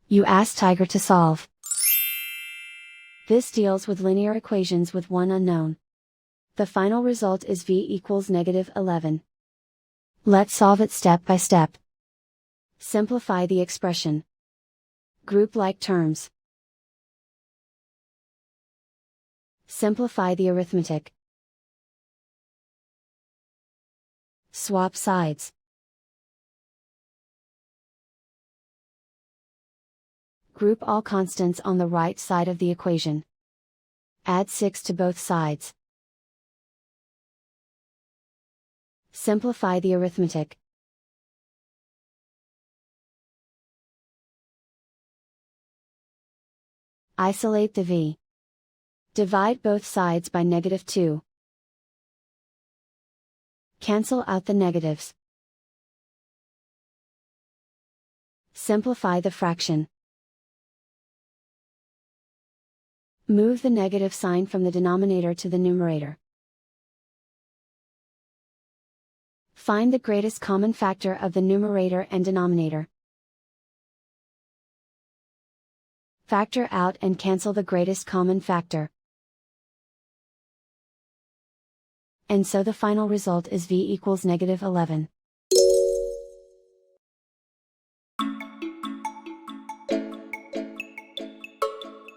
You ask Tiger to solve. This deals with linear equations with one unknown. The final result is v equals -11. Let's solve it step by step. Simplify the expression. Group like terms. Simplify the arithmetic. Swap sides. Group all constants on the right side of the equation. Add 6 to both sides. Simplify the arithmetic. Isolate the v. Divide both sides by -2. Cancel out the negatives. Simplify the fraction. Move the negative sign from the denominator to the numerator. Find the greatest common factor of the numerator and denominator. Factor out and cancel the greatest common factor. And so the final result is v equals -11.